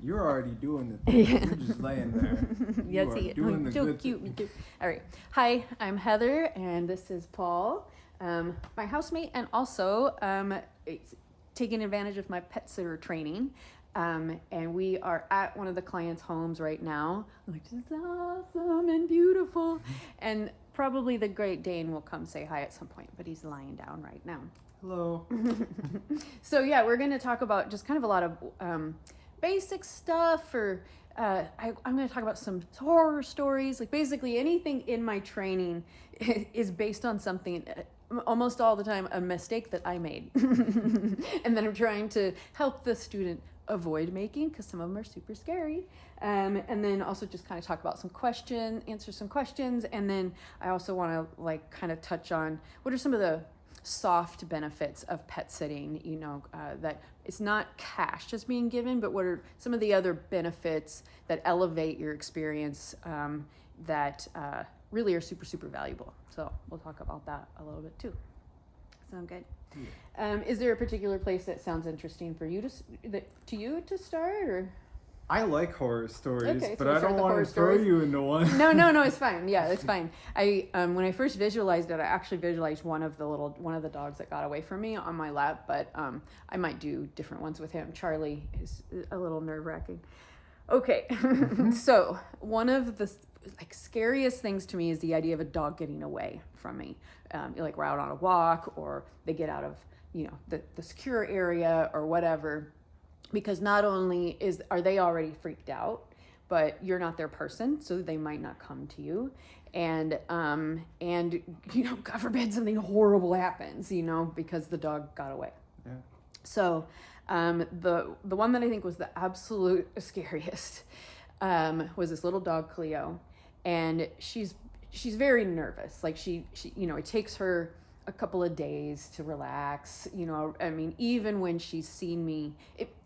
You're already doing the thing. You're just laying there. Yeah, You are see, doing the so good cute. thing. Cute. All right. Hi, I'm Heather, and this is Paul, my housemate, and also taking advantage of my pet sitter training. And we are at one of the clients' homes right now, which is awesome and beautiful. And probably the Great Dane will come say hi at some point, but he's lying down right now. Hello. So yeah, we're going to talk about just kind of a lot of basic stuff, or I'm going to talk about some horror stories. Like basically anything in my training is based on something, almost all the time, a mistake that I made. And then I'm trying to help the student avoid making, because some of them are super scary. And then also just kind of talk about answer some questions. And then I also want to like kind of touch on what are some of the soft benefits of pet sitting, that it's not cash just being given, but what are some of the other benefits that elevate your experience that really are super, super valuable. So we'll talk about that a little bit too. Sound good? Yeah. Is there a particular place that sounds interesting for you to start, or? I like horror stories, Okay, so but we'll I start don't the want horror to throw stories. you into one. No, it's fine. Yeah, it's fine. I when I first visualized it, I actually visualized one of the dogs that got away from me on my lap, but I might do different ones with him. Charlie is a little nerve-wracking. Okay, so one of the scariest things to me is the idea of a dog getting away from me. Like we're out on a walk, or they get out of the secure area or whatever. Because not only are they already freaked out, but you're not their person, so they might not come to you. And God forbid something horrible happens, because the dog got away. Yeah. So the one that I think was the absolute scariest was this little dog, Cleo, and she's very nervous. Like she it takes her a couple of days to relax. I mean, even when she's seen me,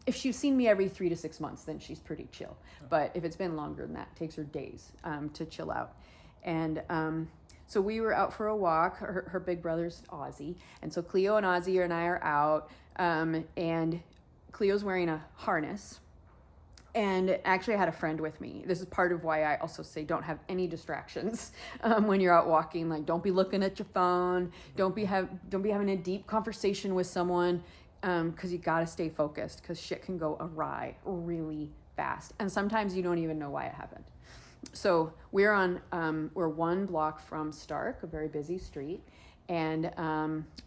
if she's seen me every 3 to 6 months, then she's pretty chill. But if it's been longer than that, it takes her days to chill out. And so we were out for a walk. Her big brother's Ozzy, and so Cleo and Ozzy and I are out, and Cleo's wearing a harness. And actually I had a friend with me. This is part of why I also say don't have any distractions when you're out walking. Like, don't be looking at your phone. Don't be having a deep conversation with someone, because you got to stay focused, because shit can go awry really fast. And sometimes you don't even know why it happened. So we're one block from Stark, a very busy street. And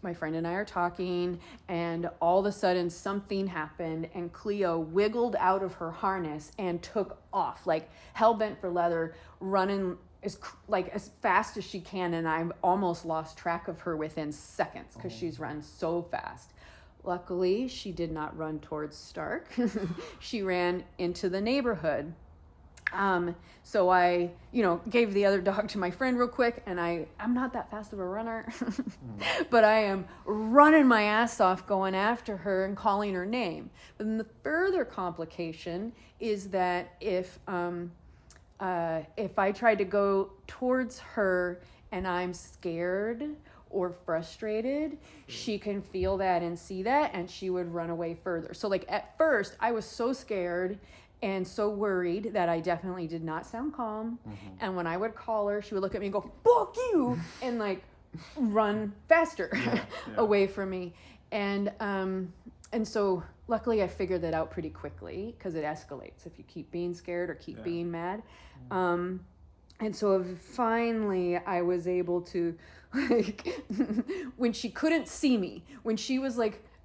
my friend and I are talking, and all of a sudden something happened, and Cleo wiggled out of her harness and took off, like hell-bent for leather, running as fast as she can, and I've almost lost track of her within seconds because she's run so fast. Luckily, she did not run towards Stark. She ran into the neighborhood. So I, gave the other dog to my friend real quick, and I'm not that fast of a runner, but I am running my ass off going after her and calling her name. But then the further complication is that if I try to go towards her and I'm scared or frustrated, she can feel that and see that, and she would run away further. So at first I was so scared and so worried that I definitely did not sound calm. Mm-hmm. And when I would call her, she would look at me and go, "Fuck you," and run faster away from me. And so luckily I figured that out pretty quickly, because it escalates if you keep being scared or keep being mad. Mm-hmm. And so finally I was able to, when she couldn't see me, when she was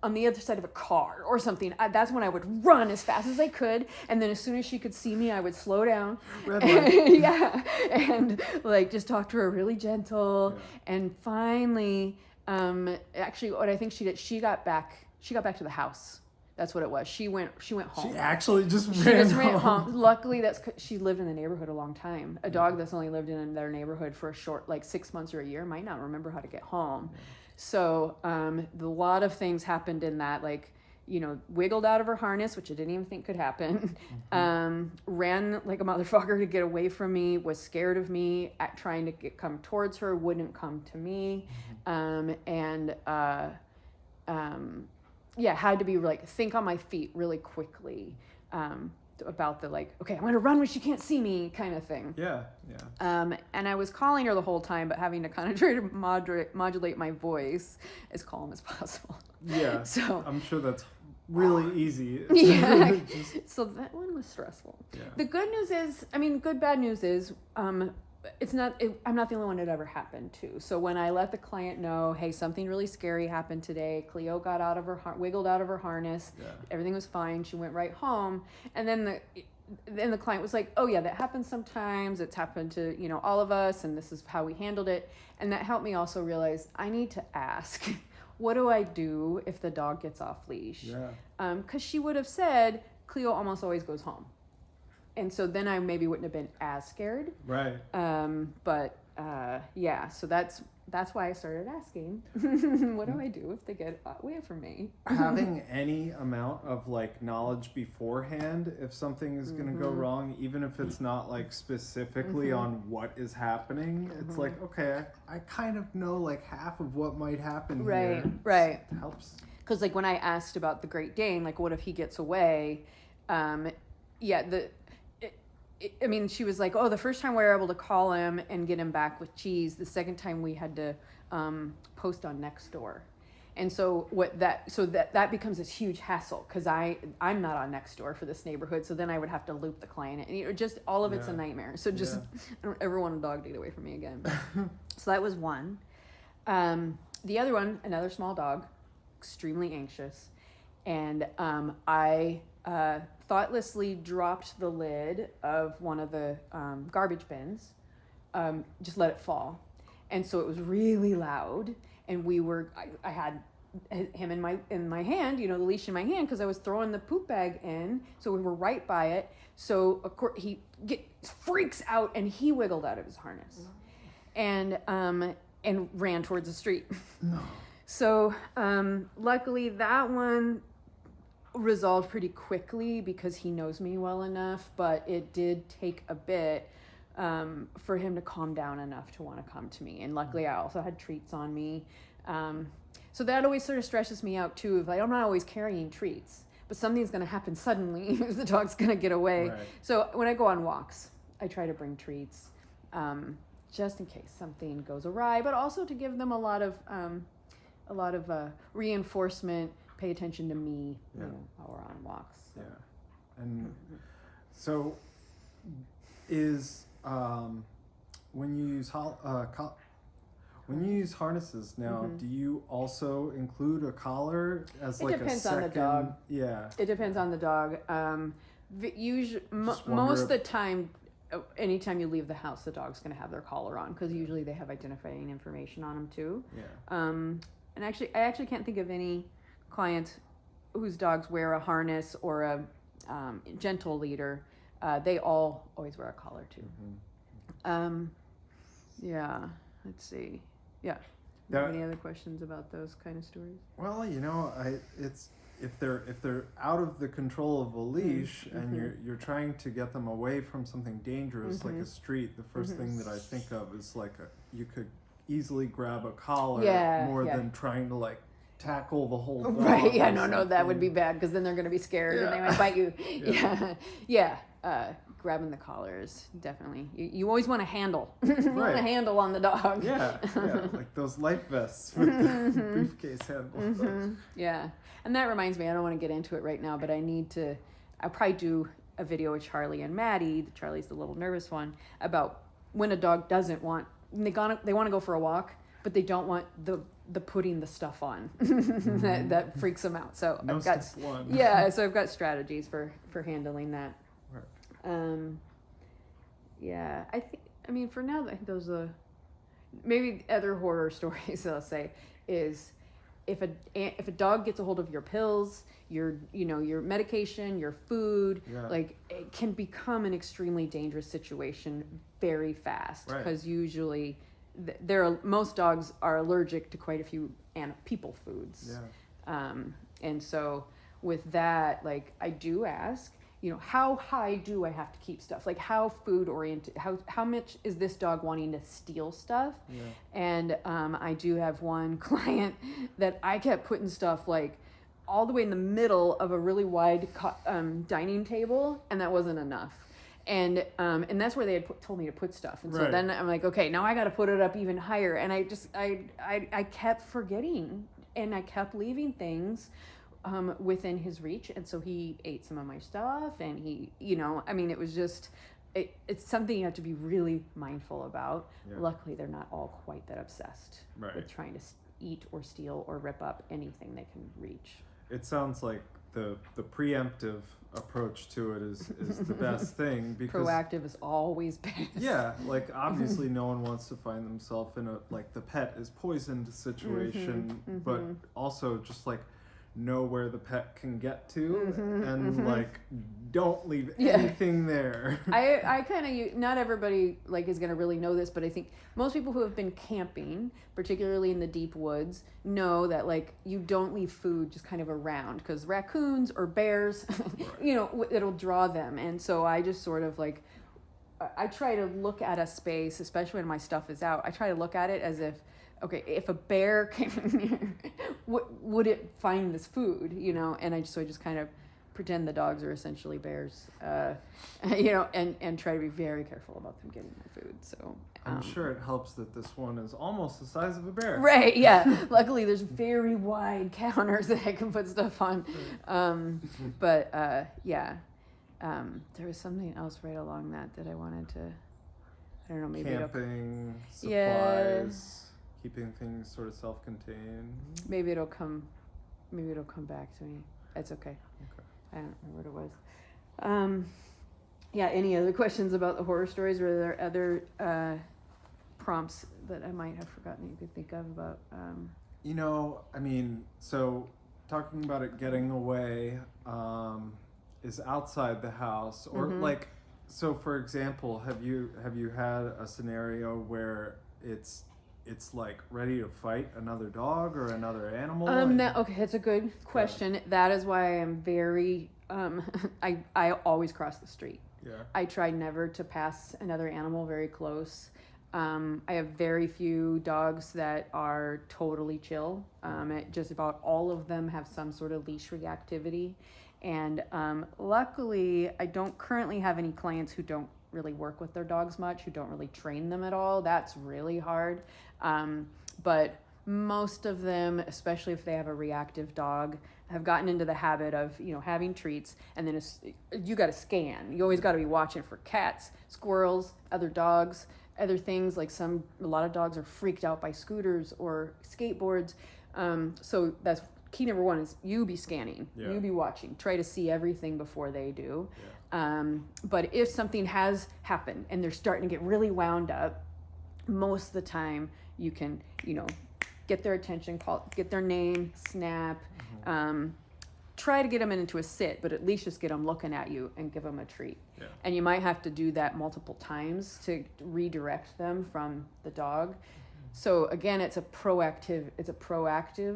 on the other side of a car or something, that's when I would run as fast as I could, and then as soon as she could see me, I would slow down. And just talk to her really gentle. And finally, actually, what I think she did, she got back to the house. That's what it was. She went home. She actually just ran home. Luckily, that's 'cause she lived in the neighborhood a long time. A dog that's only lived in their neighborhood for a short, 6 months or a year, might not remember how to get home. Yeah. So a lot of things happened in that, wiggled out of her harness, which I didn't even think could happen. Mm-hmm. Ran like a motherfucker to get away from me, was scared of me, trying to come towards her, wouldn't come to me. Mm-hmm. Had to be think on my feet really quickly. about the like, okay, I'm going to run when she can't see me kind of thing. Yeah. And I was calling her the whole time, but having to kind of try to modulate my voice as calm as possible. Yeah. So I'm sure that's really easy. Yeah. So that one was stressful. Yeah. The good news is, bad news is, I'm not the only one it ever happened to. So when I let the client know, hey, something really scary happened today, Cleo got out of her wiggled out of her harness, everything was fine, she went right home, and then the client was like, oh yeah, that happens sometimes, it's happened to all of us, and this is how we handled it. And that helped me also realize I need to ask, what do I do if the dog gets off leash? Because she would have said Cleo almost always goes home. And so then I maybe wouldn't have been as scared. Right. So that's why I started asking, what do I do if they get away from me? Having any amount of like knowledge beforehand, if something is going to go wrong, even if it's not like specifically on what is happening, it's like, okay, I kind of know like half of what might happen here. Right. It helps. Because like when I asked about the Great Dane, like what if he gets away? She was like, oh, the first time we were able to call him and get him back with cheese. The second time we had to post on Nextdoor. And so that becomes this huge hassle because I'm not on Nextdoor for this neighborhood. So then I would have to loop the client and just all of it's a nightmare. So I don't ever want a dog to get away from me again. So that was one. The other one, another small dog, extremely anxious. And I thoughtlessly dropped the lid of one of the garbage bins, just let it fall. And so it was really loud. And I had him in my hand, the leash in my hand, because I was throwing the poop bag in. So we were right by it. So of course he freaks out and he wiggled out of his harness and ran towards the street. No. So luckily that one resolved pretty quickly because he knows me well enough, but it did take a bit for him to calm down enough to want to come to me. And luckily I also had treats on me. So that always sort of stresses me out too. I'm not always carrying treats, but something's going to happen suddenly. The dog's going to get away. Right. So when I go on walks, I try to bring treats just in case something goes awry, but also to give them a lot of reinforcement. Pay attention to me while we're on walks. So. Yeah. And so is when you use harnesses now, do you also include a collar as like a second? It depends on the dog. Yeah. It depends on the dog. Usually, most of the time, anytime you leave the house, the dog's going to have their collar on because usually they have identifying information on them too. Yeah. And I actually can't think of any clients whose dogs wear a harness or a gentle leader. They all always wear a collar too. Let's see. Yeah. Any other questions about those kind of stories? Well, it's if they're out of the control of a leash and you're trying to get them away from something dangerous like a street, the first thing that I think of is like you could easily grab a collar more than trying to like tackle the whole dog. Right, no, that would be bad because then they're going to be scared and they might bite you. Grabbing the collars, definitely. You always want a handle. You want a handle on the dog. Yeah, like those life vests with the briefcase handle. Yeah, and that reminds me, I don't want to get into it right now, but I'll probably do a video with Charlie and Maddie, Charlie's the little nervous one, about when a dog doesn't want, they want to go for a walk, but they don't want the putting the stuff on. that freaks them out. So I've got strategies for handling that. For now, I think those are maybe other horror stories I'll say is if a dog gets a hold of your pills, your medication, your food, like it can become an extremely dangerous situation very fast because usually most dogs are allergic to quite a few people foods. And so with that, like I do ask, how high do I have to keep stuff? Like how food oriented, how much is this dog wanting to steal stuff? And I do have one client that I kept putting stuff like all the way in the middle of a really wide dining table, and that wasn't enough. And that's where they had told me to put stuff. And so then I'm like, okay, now I got to put it up even higher. And I kept forgetting, and I kept leaving things within his reach. And so he ate some of my stuff, and he, it was just, it's something you have to be really mindful about. Yeah. Luckily, they're not all quite that obsessed with trying to eat or steal or rip up anything they can reach. It sounds like the preemptive approach to it is the best thing, because proactive is always best. Yeah, like obviously no one wants to find themselves in a like the pet is poisoned situation, but also just like know where the pet can get to and like don't leave anything there. I kind of, not everybody like is going to really know this, but I think most people who have been camping, particularly in the deep woods, know that like you don't leave food just kind of around, because raccoons or bears it'll draw them. And so I just sort of like, I try to look at a space, especially when my stuff is out, I try to look at it as if, okay, if a bear came in here, would it find this food, And I just kind of pretend the dogs are essentially bears, and try to be very careful about them getting my food. So I'm sure it helps that this one is almost the size of a bear. Right, yeah. Luckily, there's very wide counters that I can put stuff on. But there was something else right along that I wanted to, I don't know, maybe camping, supplies. Keeping things sort of self-contained. Maybe it'll come back to me. It's okay. I don't remember what it was. Any other questions about the horror stories, or are there other prompts that I might have forgotten that you could think of about? So talking about it getting away is outside the house, or like, so for example, have you had a scenario where it's like ready to fight another dog or another animal? Okay, that's a good question. That is why I am very, I always cross the street. Yeah. I try never to pass another animal very close. I have very few dogs that are totally chill. Just about all of them have some sort of leash reactivity. And luckily, I don't currently have any clients who don't really work with their dogs much, who don't really train them at all. That's really hard. But most of them, especially if they have a reactive dog, have gotten into the habit of, having treats, and then you got to scan. You always got to be watching for cats, squirrels, other dogs, other things. Like a lot of dogs are freaked out by scooters or skateboards. So that's key number one, is you be scanning, you be watching, try to see everything before they do. But if something has happened and they're starting to get really wound up, most of the time you can, get their attention, get their name, snap, try to get them into a sit, but at least just get them looking at you and give them a treat. Yeah. And you might have to do that multiple times to redirect them from the dog. So again, it's a proactive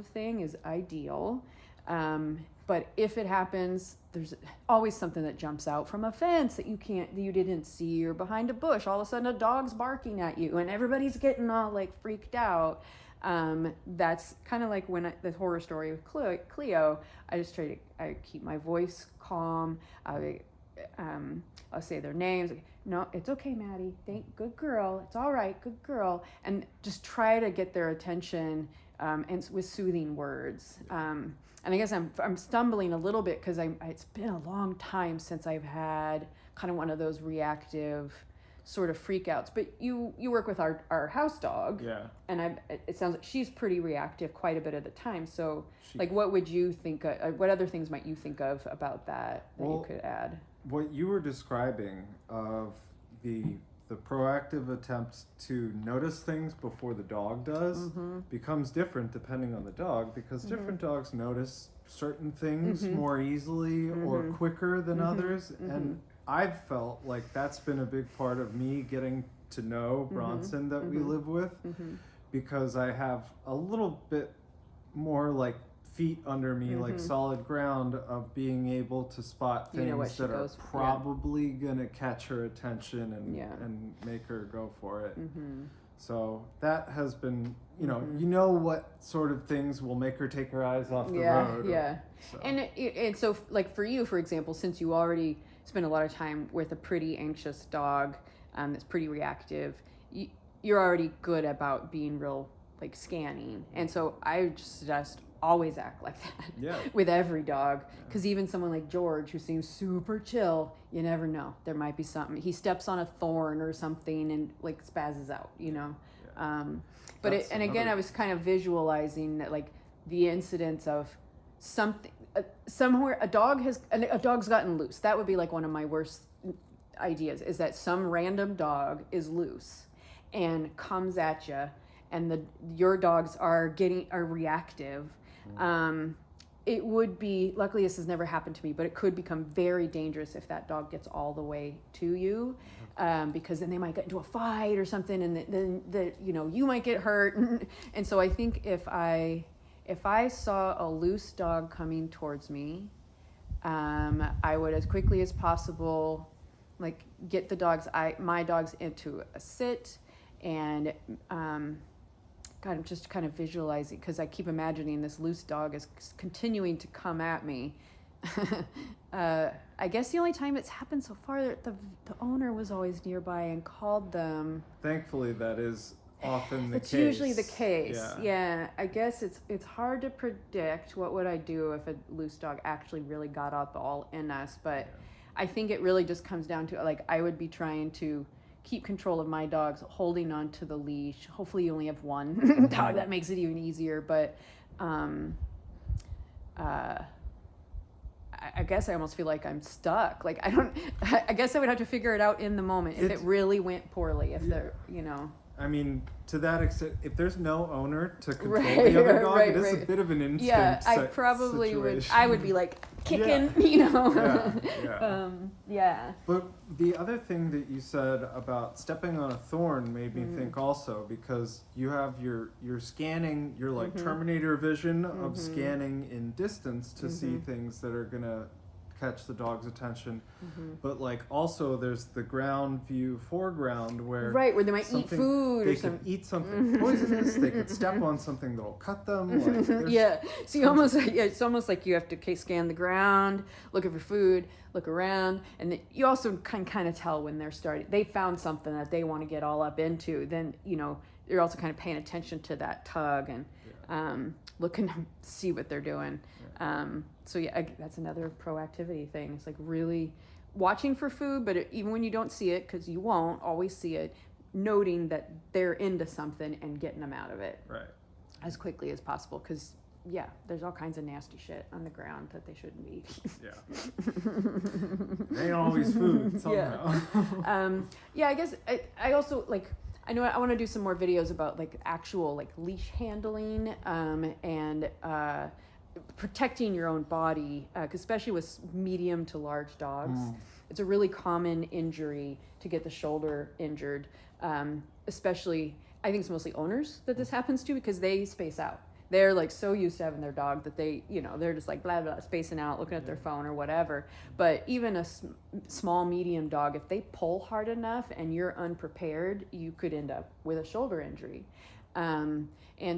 thing is ideal. But if it happens, there's always something that jumps out from a fence that you didn't see, or behind a bush. All of a sudden a dog's barking at you and everybody's getting all like freaked out. That's kind of like when the horror story with Cleo, I keep my voice calm. I'll say their names. No, it's okay, Maddie. Good girl. It's all right. Good girl. And just try to get their attention, and with soothing words. And I guess I'm stumbling a little bit because it's been a long time since I've had kind of one of those reactive sort of freakouts. But you work with our house dog. Yeah. And it sounds like she's pretty reactive quite a bit of the time. So what would you think? What other things might you think of about that you could add? What you were describing of the proactive attempts to notice things before the dog does becomes different depending on the dog, because different dogs notice certain things more easily or quicker than others. And I've felt like that's been a big part of me getting to know Bronson that we live with, because I have a little bit more like feet under me, like solid ground, of being able to spot things that are probably gonna catch her attention and make her go for it. So that has been, you know what sort of things will make her take her eyes off the road. Yeah. So. And so like for you, for example, since you already spend a lot of time with a pretty anxious dog that's pretty reactive, you're already good about being real like scanning. And so I just always act like that with every dog, because even someone like George, who seems super chill, you never know, there might be something. He steps on a thorn or something and like spazzes out, but again, I was kind of visualizing that, like, the incidence of something somewhere a dog's gotten loose. That would be like one of my worst ideas, is that some random dog is loose and comes at you, and your dogs are reactive. It would be, luckily this has never happened to me, but it could become very dangerous if that dog gets all the way to you, because then they might get into a fight or something, and then you might get hurt. And so I think if I saw a loose dog coming towards me, I would, as quickly as possible, like, get my dogs into a sit, and God, I'm just kind of visualizing, because I keep imagining this loose dog is continuing to come at me. I guess the only time it's happened so far, the owner was always nearby and called them. Thankfully, that is often the case. It's usually the case. Yeah. I guess it's hard to predict what would I do if a loose dog actually really got up all in us, but I think it really just comes down to, like, I would be trying to keep control of my dogs, holding on to the leash. Hopefully you only have one dog, that makes it even easier, but I guess I almost feel like I'm stuck. Like, I guess I would have to figure it out in the moment if it really went poorly, if they're, I mean, to that extent, if there's no owner to control the other dog, it is a bit of an instinct. Yeah, I probably situation. I would be like kicking, But the other thing that you said about stepping on a thorn made me think also, because you have your scanning, your like Terminator vision of scanning in distance to see things that are gonna catch the dog's attention, but like also there's the ground view foreground where where they might eat food, they could eat something poisonous, they could step on something that'll cut them, like, so it's almost like you have to scan the ground, look for food, look around, and you also can kind of tell when they found something that they want to get all up into. Then you're also kind of paying attention to that tug and looking to see what they're doing. So that's another proactivity thing. It's like really watching for food, but even when you don't see it, because you won't always see it, noting that they're into something and getting them out of it as quickly as possible. Because there's all kinds of nasty shit on the ground that they shouldn't be eating. They ain't always food somehow. I guess I also, like, I know I want to do some more videos about, like, actual, like, leash handling and protecting your own body, especially with medium to large dogs. It's a really common injury to get the shoulder injured, especially, I think it's mostly owners that this happens to, because they space out. They're like so used to having their dog that they, they're just like blah, blah, spacing out, looking at their phone or whatever. But even a small, medium dog, if they pull hard enough and you're unprepared, you could end up with a shoulder injury. And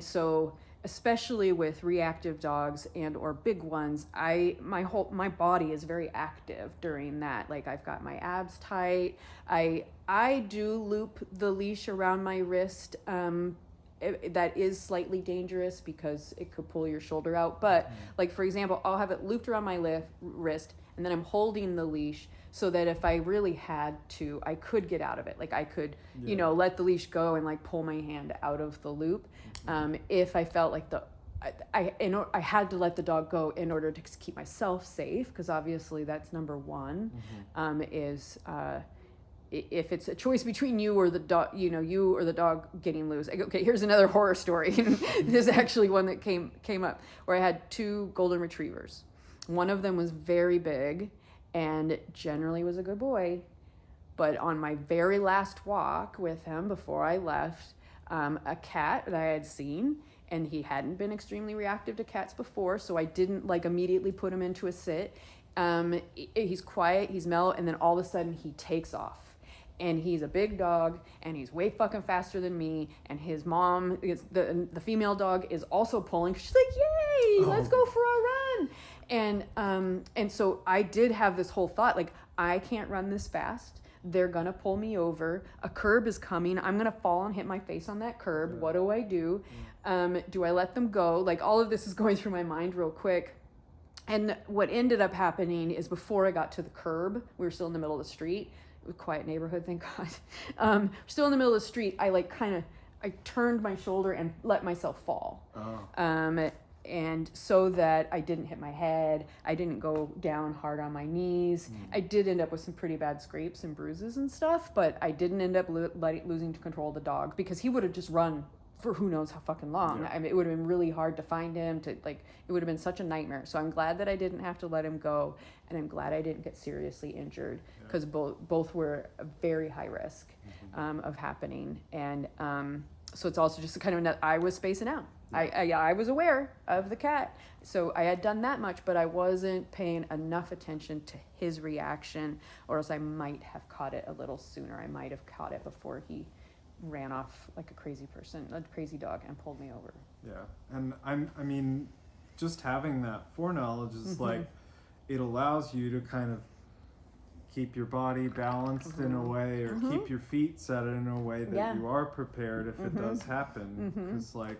so, especially with reactive dogs and or big ones, my body is very active during that. Like, I've got my abs tight. I do loop the leash around my wrist. That is slightly dangerous because it could pull your shoulder out. But like, for example, I'll have it looped around my wrist, and then I'm holding the leash so that if I really had to, I could get out of it. Like, I could, let the leash go and like pull my hand out of the loop. If I felt like I had to let the dog go in order to keep myself safe, because obviously that's number one. If it's a choice between you or the dog, you or the dog getting loose. Okay, here's another horror story. This is actually one that came up, where I had 2 golden retrievers. One of them was very big and generally was a good boy. But on my very last walk with him before I left, a cat that I had seen, and he hadn't been extremely reactive to cats before, so I didn't like immediately put him into a sit. He's quiet, he's mellow, and then all of a sudden he takes off. and he's a big dog, and he's way fucking faster than me, and his mom is the female dog is also pulling. She's like, yay, let's go for a run. And so I did have this whole thought, like, I can't run this fast. They're gonna pull me over. A curb is coming. I'm gonna fall and hit my face on that curb. Yeah. What do I do? Do I let them go? Like, all of this is going through my mind real quick. And what ended up happening is, before I got to the curb, we were still in the middle of the street. It was a quiet neighborhood, thank God. Still in the middle of the street, I turned my shoulder and let myself fall. Oh. And so that I didn't hit my head, I didn't go down hard on my knees. I did end up with some pretty bad scrapes and bruises and stuff, but I didn't end up losing control of the dog, because he would have just run for who knows how fucking long. Yeah. I mean, it would have been really hard to find him, it would have been such a nightmare. So I'm glad that I didn't have to let him go, and I'm glad I didn't get seriously injured, because both were a very high risk of happening. And so it's also just kind of, I was spacing out. I was aware of the cat, so I had done that much, but I wasn't paying enough attention to his reaction, or else I might have caught it a little sooner. I might have caught it before he ran off like a crazy dog, and pulled me over. Yeah, and I mean, just having that foreknowledge is like, it allows you to kind of keep your body balanced in a way, or keep your feet set in a way that you are prepared if it does happen. Because like,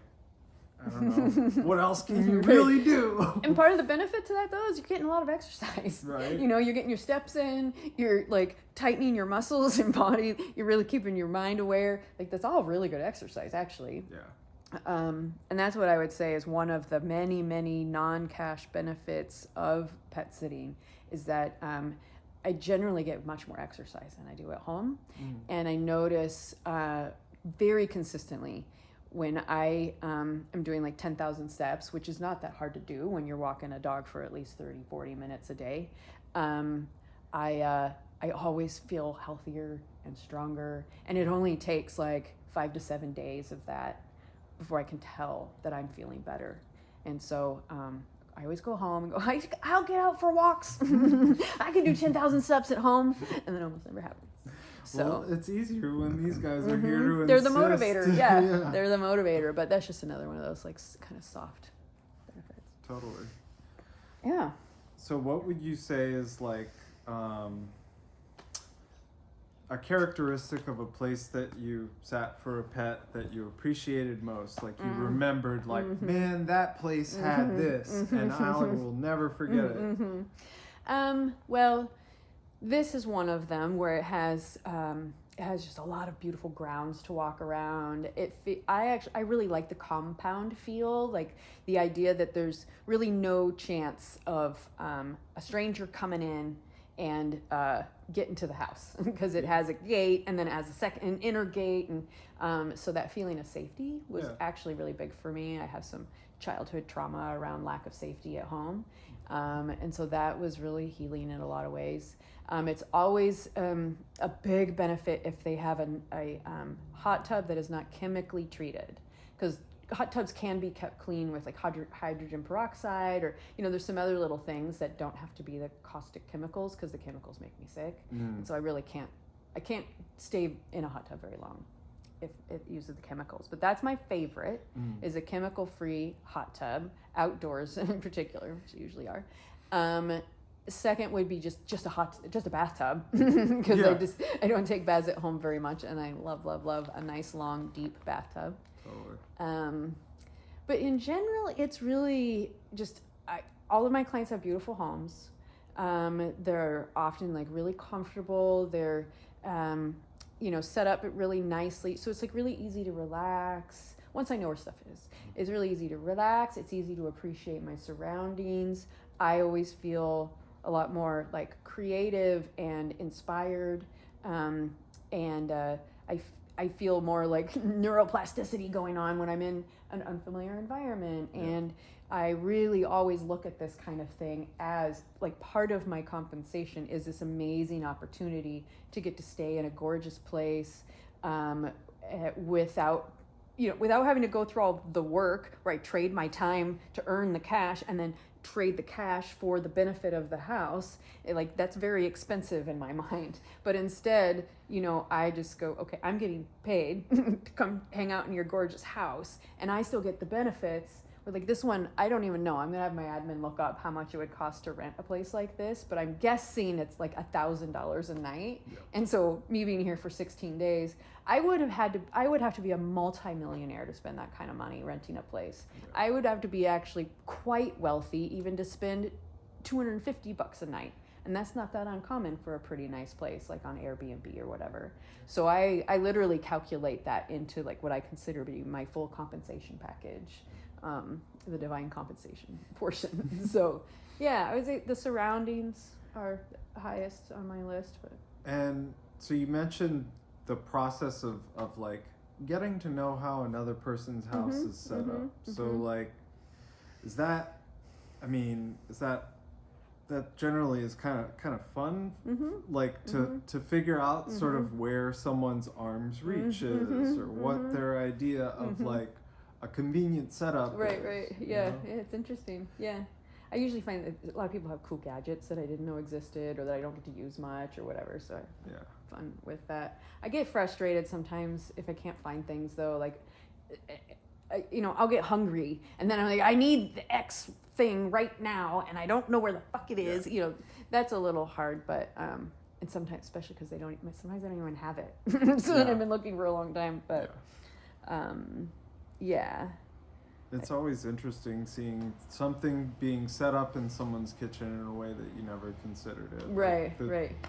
I don't know, what else can you really do? And part of the benefit to that, though, is you're getting a lot of exercise. Right. You know, you're getting your steps in, you're like tightening your muscles and body, you're really keeping your mind aware. Like, that's all really good exercise, actually. Yeah. And that's what I would say is one of the many, many non-cash benefits of pet sitting, is that I generally get much more exercise than I do at home. And I notice very consistently, when I am doing like 10,000 steps, which is not that hard to do when you're walking a dog for at least 30, 40 minutes a day, I always feel healthier and stronger. And it only takes like 5 to 7 days of that before I can tell that I'm feeling better. And so I always go home and go, I'll get out for walks. I can do 10,000 steps at home, and then it almost never happens. So, well, it's easier when these guys are here to they're insist. the motivator, yeah. They're the motivator, but that's just another one of those like kind of soft benefits. Totally. Yeah. So what would you say is like a characteristic of a place that you sat for a pet that you appreciated most? Like, you remembered, like, man, that place had this, and I will never forget it. Well, this is one of them where it has just a lot of beautiful grounds to walk around. I really like the compound feel, like the idea that there's really no chance of a stranger coming in and get into the house, because it has a gate, and then it has an inner gate, and so that feeling of safety was actually really big for me. I have some childhood trauma around lack of safety at home, and so that was really healing in a lot of ways. It's always a big benefit if they have a hot tub that is not chemically treated, because hot tubs can be kept clean with like hydrogen peroxide, or there's some other little things that don't have to be the caustic chemicals, because the chemicals make me sick. And so I can't stay in a hot tub very long if it uses the chemicals. But that's my favorite, is a chemical-free hot tub, outdoors in particular, which they usually are. Second would be just a bathtub, because I don't take baths at home very much, and I love a nice long deep bathtub. Totally. But in general, it's really just all of my clients have beautiful homes. They're often like really comfortable. They're set up really nicely, so it's like really easy to relax. Once I know where stuff is, it's really easy to relax. It's easy to appreciate my surroundings. I always feel a lot more like creative and inspired, and I feel more like neuroplasticity going on when I'm in an unfamiliar environment. And I really always look at this kind of thing as like part of my compensation is this amazing opportunity to get to stay in a gorgeous place without without having to go through all the work where I trade my time to earn the cash and then trade the cash for the benefit of the house, that's very expensive in my mind. But instead, I just go, okay, I'm getting paid to come hang out in your gorgeous house, and I still get the benefits. But this one, I don't even know. I'm gonna have my admin look up how much it would cost to rent a place like this, but I'm guessing it's like $1,000 a night. Yep. And so me being here for 16 days, I would have to be a multimillionaire to spend that kind of money renting a place. Yep. I would have to be actually quite wealthy even to spend $250 a night. And that's not that uncommon for a pretty nice place like on Airbnb or whatever. So I literally calculate that into what I consider to be my full compensation package. The divine compensation portion. So yeah, I would say the surroundings are highest on my list. But and so you mentioned the process of getting to know how another person's house is set up. So is that generally is kind of fun, to figure out sort of where someone's arms reach is, or what their idea of a convenient setup. Right. Yeah, it's interesting. Yeah. I usually find that a lot of people have cool gadgets that I didn't know existed or that I don't get to use much or whatever. So I have fun with that. I get frustrated sometimes if I can't find things though. I'll get hungry and then I'm like, I need the X thing right now and I don't know where the fuck it is. Yeah. That's a little hard, but and sometimes, especially because sometimes I don't even have it. Then I've been looking for a long time, but it's always interesting seeing something being set up in someone's kitchen in a way that you never considered it. Right.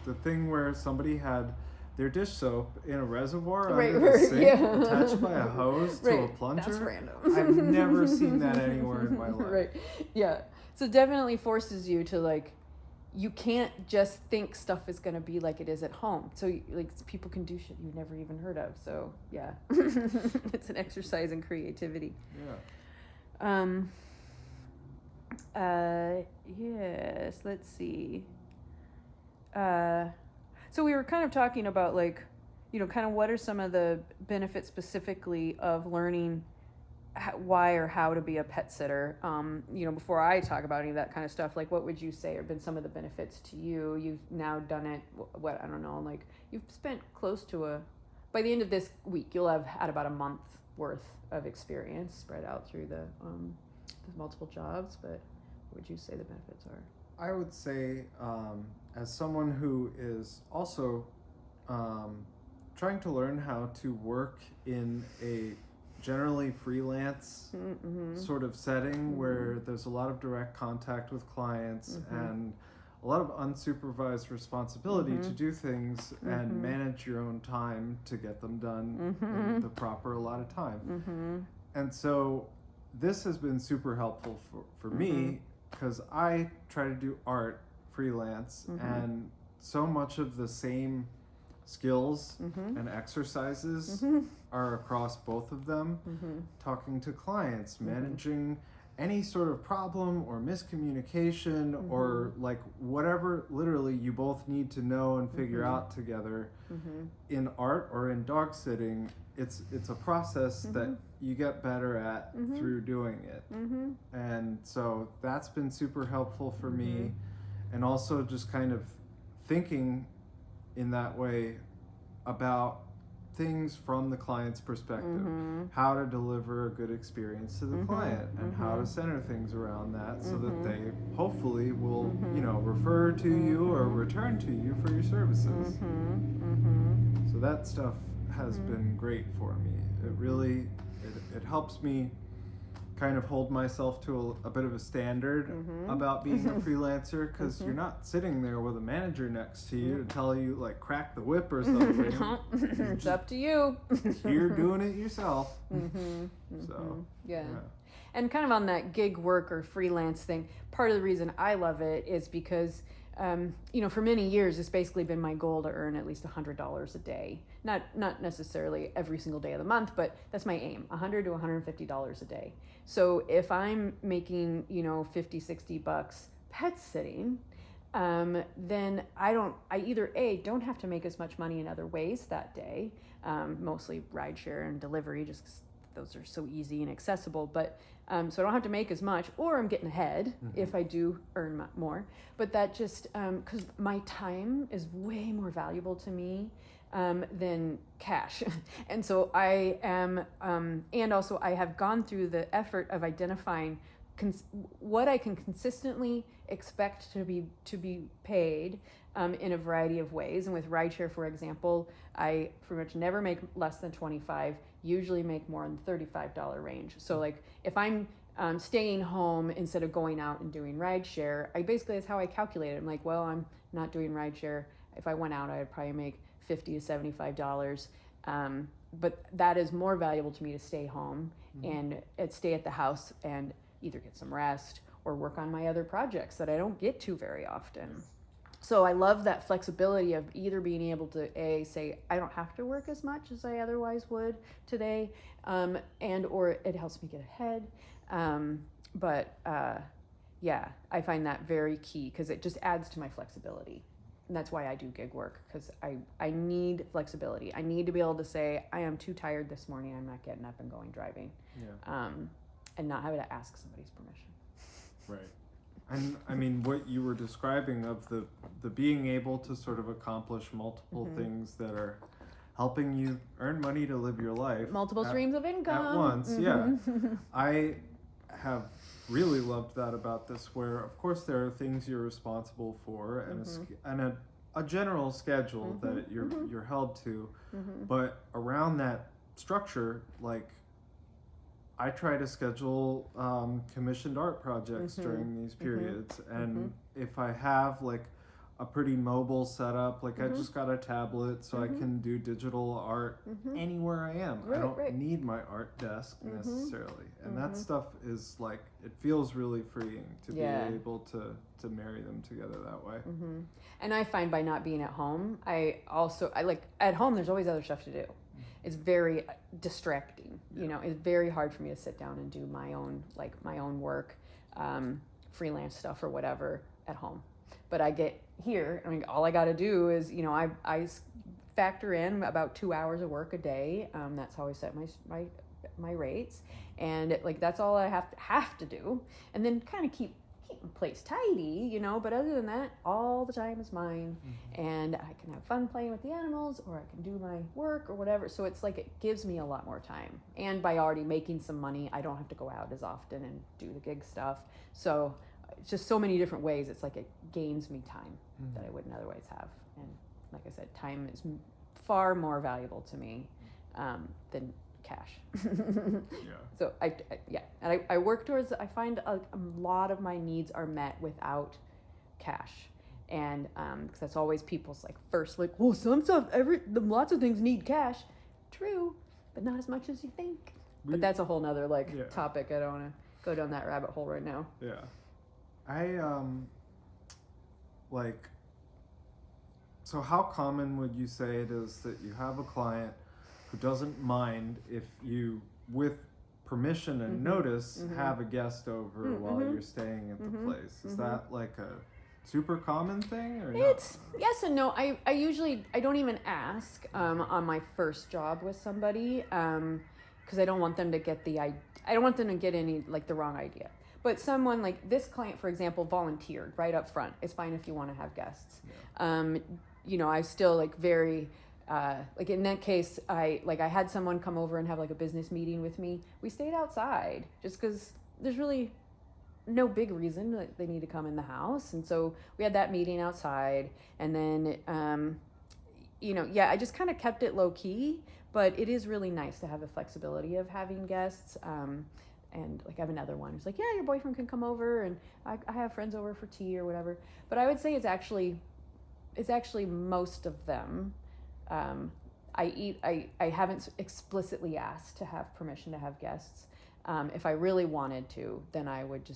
The thing where somebody had their dish soap in a reservoir under the sink, attached by a hose to a plunger. That's random. I've never seen that anywhere in my life. Right. Yeah. So it definitely forces you to you can't just think stuff is going to be like it is at home. So people can do shit you've never even heard of. So yeah, it's an exercise in creativity. Yeah. Yes, let's see. So we were kind of talking about kind of what are some of the benefits specifically of learning why or how to be a pet sitter. Before I talk about any of that kind of stuff, what would you say have been some of the benefits to you? You've now done it, I don't know, you've spent close to by the end of this week, you'll have had about a month worth of experience spread out through the multiple jobs, but what would you say the benefits are? I would say, as someone who is also trying to learn how to work in a generally freelance sort of setting where there's a lot of direct contact with clients and a lot of unsupervised responsibility to do things and manage your own time to get them done in the proper allotted time. And so this has been super helpful for me because I try to do art freelance and so much of the same skills and exercises are across both of them. Talking to clients, managing any sort of problem or miscommunication or whatever literally you both need to know and figure out together in art or in dog sitting. It's a process that you get better at through doing it. And so that's been super helpful for me, and also just kind of thinking in that way about things from the client's perspective, how to deliver a good experience to the client and how to center things around that so that they hopefully will refer to you or return to you for your services. So that stuff has been great for me. It really it helps me kind of hold myself to a bit of a standard about being a freelancer, because you're not sitting there with a manager next to you to tell you crack the whip or something. It's up to you. You're doing it yourself. So yeah. And kind of on that gig work or freelance thing, part of the reason I love it is because for many years, it's basically been my goal to earn at least $100 a day. Not necessarily every single day of the month, but that's my aim, $100 to $150 a day. So if I'm making, $50-$60 pet sitting, then I either don't have to make as much money in other ways that day, mostly rideshare and delivery, just 'cause those are so easy and accessible, but so I don't have to make as much, or I'm getting ahead if I do earn more. But that just, because my time is way more valuable to me than cash. And so I am, and also I have gone through the effort of identifying what I can consistently expect to be paid in a variety of ways. And with rideshare, for example, I pretty much never make less than 25, usually make more in the $35 range. So like if I'm staying home instead of going out and doing rideshare, that's how I calculate it. I'm like, well, I'm not doing rideshare. If I went out, I'd probably make $50 to $75. But that is more valuable to me to stay home and stay at the house and either get some rest or work on my other projects that I don't get to very often. So I love that flexibility of either being able to say I don't have to work as much as I otherwise would today, and or it helps me get ahead. Yeah, I find that very key because it just adds to my flexibility. And that's why I do gig work, because I need flexibility. I need to be able to say, I am too tired this morning, I'm not getting up and going driving. And not having to ask somebody's permission. Right. And I mean, what you were describing of the being able to sort of accomplish multiple things that are helping you earn money to live your life. Multiple streams of income. At once, yeah. I have really loved that about this, where of course there are things you're responsible for and a general schedule that you're held to, but around that structure, like I try to schedule commissioned art projects during these periods, and if I have like a pretty mobile setup, like I just got a tablet so I can do digital art anywhere I am. I don't need my art desk necessarily, and that stuff is like, it feels really freeing to be able to marry them together that way. And I find by not being at home, I like at home there's always other stuff to do. It's very distracting. You know, it's very hard for me to sit down and do my own work, freelance stuff or whatever at home. But I get here, I mean, all I got to do is, you know, I factor in about 2 hours of work a day. That's how I set my rates, and like that's all I have to do, and then kind of keep my place tidy, you know. But other than that, all the time is mine, and I can have fun playing with the animals, or I can do my work or whatever. So it's like it gives me a lot more time, and by already making some money, I don't have to go out as often and do the gig stuff. So it's just so many different ways. It's like it gains me time that I wouldn't otherwise have. And like I said, time is far more valuable to me than cash. So I work towards, I find a lot of my needs are met without cash. And because that's always people's like first, like, well, some stuff, lots of things need cash. True, but not as much as you think. But that's a whole nother topic. I don't want to go down that rabbit hole right now. Yeah. I so how common would you say it is that you have a client who doesn't mind if you, with permission and notice, have a guest over while you're staying at the place? Is that like a super common thing, or it's yes and no. I usually don't even ask on my first job with somebody because I don't want them to get I don't want them to get any like the wrong idea. But someone like this client, for example, volunteered right up front. It's fine if you want to have guests. You know, I still like very, like in that case, I had someone come over and have like a business meeting with me. We stayed outside just because there's really no big reason that they need to come in the house. And so we had that meeting outside, and then, you know, I just kind of kept it low key, but it is really nice to have the flexibility of having guests. And like I have another one who's like, yeah, your boyfriend can come over, and I have friends over for tea or whatever. But I would say it's actually most of them. I haven't explicitly asked to have permission to have guests. If I really wanted to, then I would,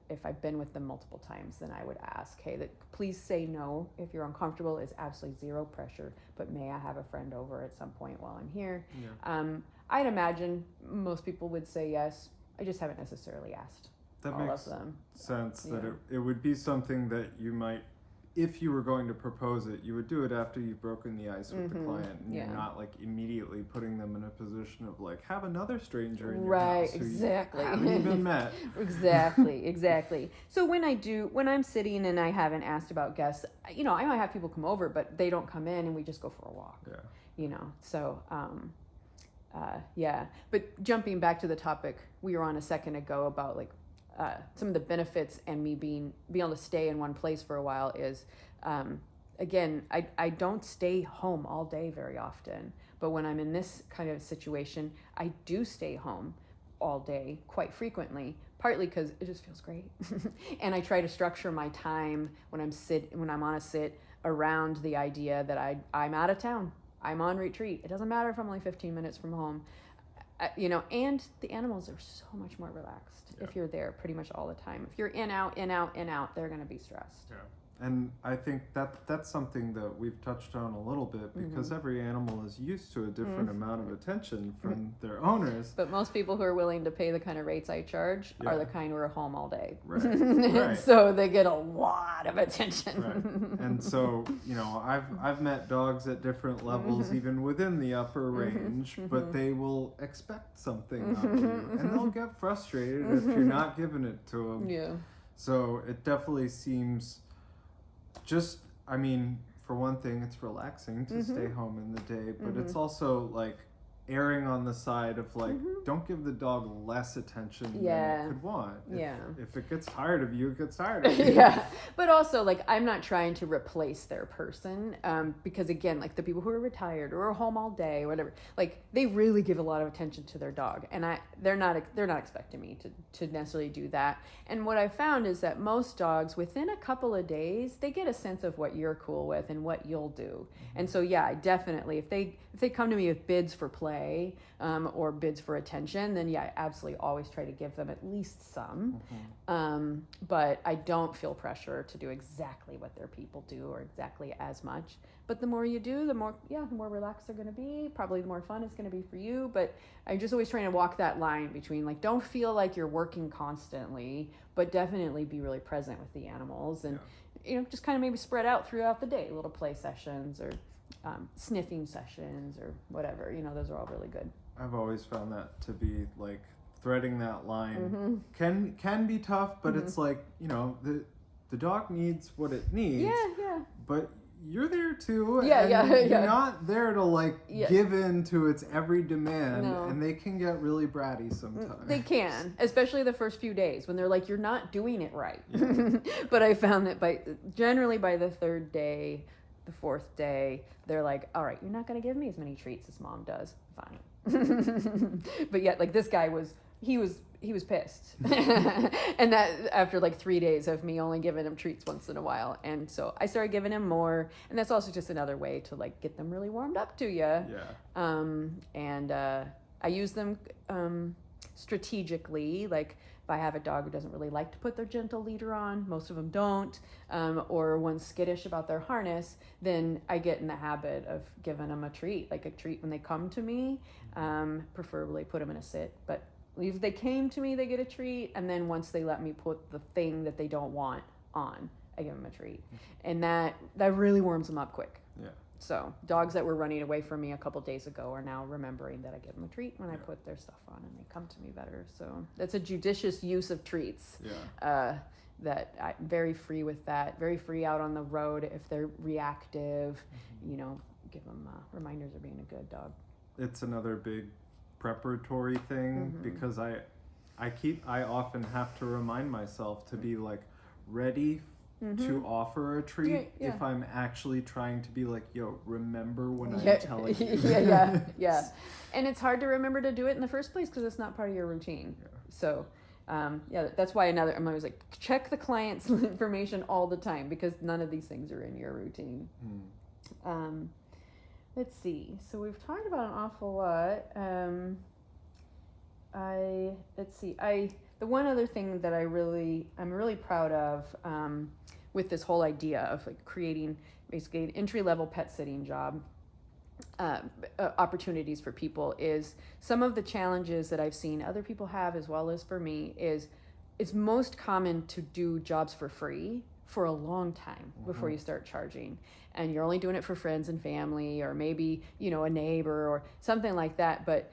if I've been with them multiple times, then I would ask, hey, please say no if you're uncomfortable. It's absolutely zero pressure, but may I have a friend over at some point while I'm here? I'd imagine most people would say yes. I just haven't necessarily asked that all makes of them. sense that it would be something that you might if you were going to propose it, you would do it after you've broken the ice with the client, and you're not like immediately putting them in a position of like, have another stranger in your house who exactly. you haven't even met. Exactly. So when I'm sitting and I haven't asked about guests, I might have people come over, but they don't come in and we just go for a walk. Yeah. So but jumping back to the topic we were on a second ago about like some of the benefits and me being able to stay in one place for a while is, again, I don't stay home all day very often, but when I'm in this kind of situation, I do stay home all day quite frequently, partly because it just feels great. And I try to structure my time when I'm on a sit around the idea that I'm out of town. I'm on retreat. It doesn't matter if I'm only 15 minutes from home. And the animals are so much more relaxed if you're there pretty much all the time. If you're in, out, they're going to be stressed. Yeah. And I think that's something that we've touched on a little bit, because every animal is used to a different amount of attention from their owners. But most people who are willing to pay the kind of rates I charge are the kind who are home all day. Right. So they get a lot of attention. Right. And so, I've met dogs at different levels, even within the upper range, but they will expect something of you, and they'll get frustrated if you're not giving it to them. Yeah. So it definitely seems for one thing, it's relaxing to stay home in the day, but it's also like erring on the side of like, don't give the dog less attention than it could want. If it gets tired of you, it gets tired of you. But also like, I'm not trying to replace their person, because again, like the people who are retired or are home all day or whatever, like they really give a lot of attention to their dog, and they're not expecting me to necessarily do that. And what I found is that most dogs, within a couple of days, they get a sense of what you're cool with and what you'll do. And so I definitely, if they come to me with bids for play, or bids for attention, then I absolutely always try to give them at least some. But I don't feel pressure to do exactly what their people do or exactly as much. But the more you do, the more relaxed they're going to be. Probably the more fun it's going to be for you. But I'm just always trying to walk that line between like, don't feel like you're working constantly, but definitely be really present with the animals, and just kind of maybe spread out throughout the day, little play sessions or sniffing sessions or whatever. Those are all really good. I've always found that to be like threading that line can be tough, but it's like, the dog needs what it needs. But you're there too. You're not there to like give in to its every demand, and they can get really bratty sometimes. They can, especially the first few days when they're like, you're not doing it right. But I found that generally by the third day, the fourth day, they're like, all right, you're not going to give me as many treats as mom does. Fine. But yet, like this guy was pissed. And that after like 3 days of me only giving him treats once in a while. And so I started giving him more. And that's also just another way to like get them really warmed up to you. I use them strategically. Like if I have a dog who doesn't really like to put their gentle leader on, most of them don't, or one's skittish about their harness, then I get in the habit of giving them a treat when they come to me, preferably put them in a sit. But if they came to me, they get a treat. And then once they let me put the thing that they don't want on, I give them a treat. And that really warms them up quick. So dogs that were running away from me a couple days ago are now remembering that I give them a treat when I put their stuff on, and they come to me better. So that's a judicious use of treats. That I'm very free with that. Very free out on the road if they're reactive. Give them reminders of being a good dog. It's another big preparatory thing, because I often have to remind myself to be like ready to offer a treat if I'm actually trying to be like, yo, remember when I'm telling you. And it's hard to remember to do it in the first place because it's not part of your routine. So that's why I'm always like, check the client's information all the time, because none of these things are in your routine. Let's see. So we've talked about an awful lot. The one other thing that I'm really proud of, with this whole idea of like creating basically an entry-level pet sitting job, opportunities for people, is some of the challenges that I've seen other people have as well as for me is it's most common to do jobs for free for a long time before you start charging. And you're only doing it for friends and family, or maybe, a neighbor or something like that. But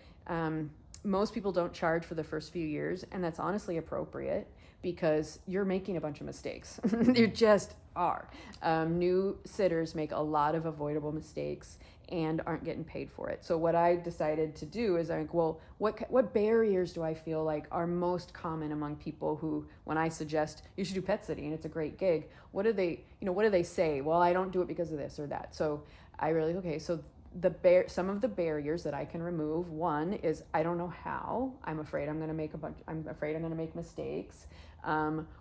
most people don't charge for the first few years, and that's honestly appropriate because you're making a bunch of mistakes. You just are. New sitters make a lot of avoidable mistakes and aren't getting paid for it. So what I decided to do is I think, well, what barriers do I feel like are most common among people who, when I suggest you should do pet sitting, it's a great gig, what do they say? Well, I don't do it because of this or that. So I really, so some of the barriers that I can remove, one is I don't know how. I'm afraid I'm going to make mistakes.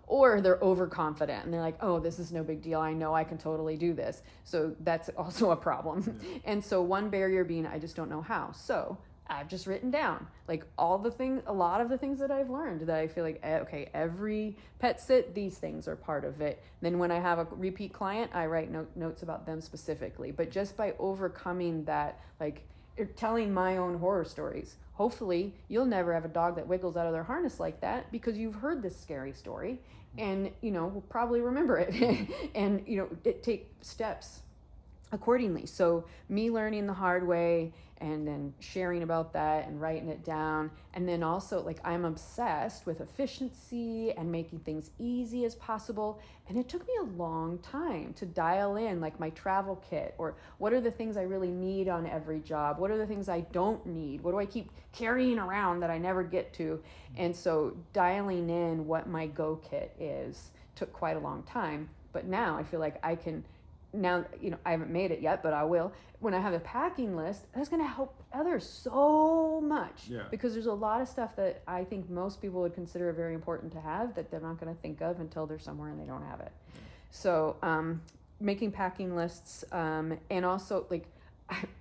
Or they're overconfident and they're like, oh, this is no big deal. I know I can totally do this. So that's also a problem. Yeah. And so one barrier being, I just don't know how. So I've just written down like a lot of the things that I've learned that I feel like, okay, every pet sit, these things are part of it. Then when I have a repeat client, I write notes about them specifically. But just by overcoming that, like telling my own horror stories, hopefully you'll never have a dog that wiggles out of their harness like that because you've heard this scary story and, will probably remember it and, take steps accordingly. So me learning the hard way and then sharing about that and writing it down. And then also like I'm obsessed with efficiency and making things easy as possible. And it took me a long time to dial in like my travel kit, or what are the things I really need on every job? What are the things I don't need? What do I keep carrying around that I never get to? And so dialing in what my go kit is took quite a long time. But now I feel like I can, I haven't made it yet, but I will. When I have a packing list, that's going to help others so much. Yeah. Because there's a lot of stuff that I think most people would consider very important to have that they're not going to think of until they're somewhere and they don't have it. Yeah. So making packing lists, and also like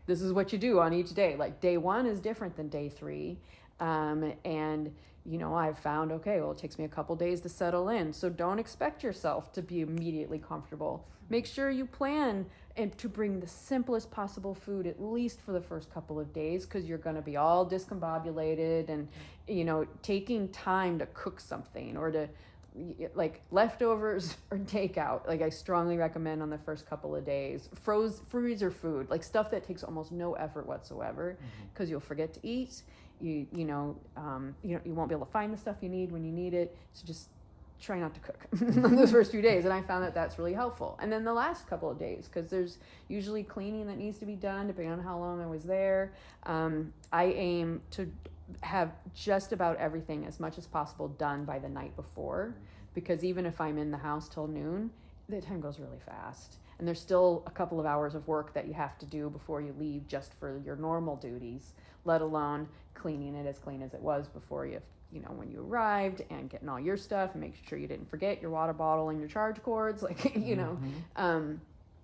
this is what you do on each day. Like day 1 is different than day 3. And I've found, okay, well, it takes me a couple days to settle in. So don't expect yourself to be immediately comfortable. Make sure you plan and to bring the simplest possible food, at least for the first couple of days, because you're going to be all discombobulated and, taking time to cook something or to like leftovers or takeout. Like I strongly recommend on the first couple of days, freezer food, like stuff that takes almost no effort whatsoever, because you'll forget to eat. You won't be able to find the stuff you need when you need it. So just try not to cook on those first few days. And I found that that's really helpful. And then the last couple of days, because there's usually cleaning that needs to be done depending on how long I was there. I aim to have just about everything as much as possible done by the night before, because even if I'm in the house till noon, the time goes really fast. And there's still a couple of hours of work that you have to do before you leave just for your normal duties, let alone cleaning it as clean as it was before when you arrived, and getting all your stuff and making sure you didn't forget your water bottle and your charge cords,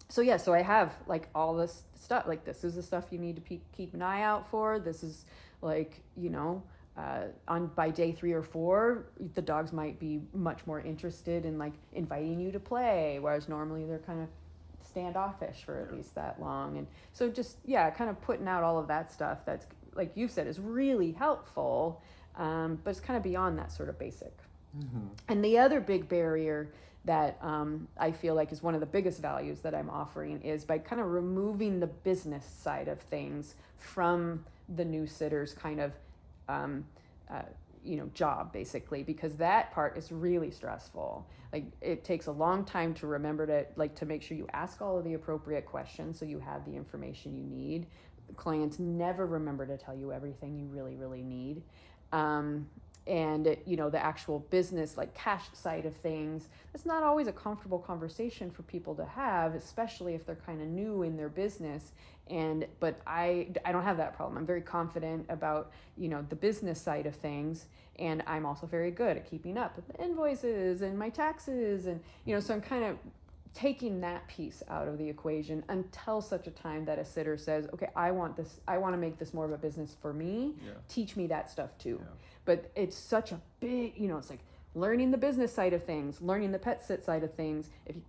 so I have like all this stuff, like this is the stuff you need to keep an eye out for. This is like, by day 3 or 4, the dogs might be much more interested in like inviting you to play, whereas normally they're kind of standoffish for at least that long. And so just kind of putting out all of that stuff that's, like you said, is really helpful, but it's kind of beyond that sort of basic. And the other big barrier that I feel like is one of the biggest values that I'm offering is by kind of removing the business side of things from the new sitters kind of job, basically, because that part is really stressful. Like it takes a long time to remember to make sure you ask all of the appropriate questions so you have the information you need. Clients never remember to tell you everything you really, really need. And the actual business, like cash side of things, it's not always a comfortable conversation for people to have, especially if they're kind of new in their business. But I don't have that problem. I'm very confident about, the business side of things. And I'm also very good at keeping up with the invoices and my taxes. And, so I'm kind of taking that piece out of the equation until such a time that a sitter says, okay, I want to make this more of a business for me. Yeah. Teach me that stuff too. Yeah. But it's such a big, it's like learning the business side of things, learning the pet sit side of things. If you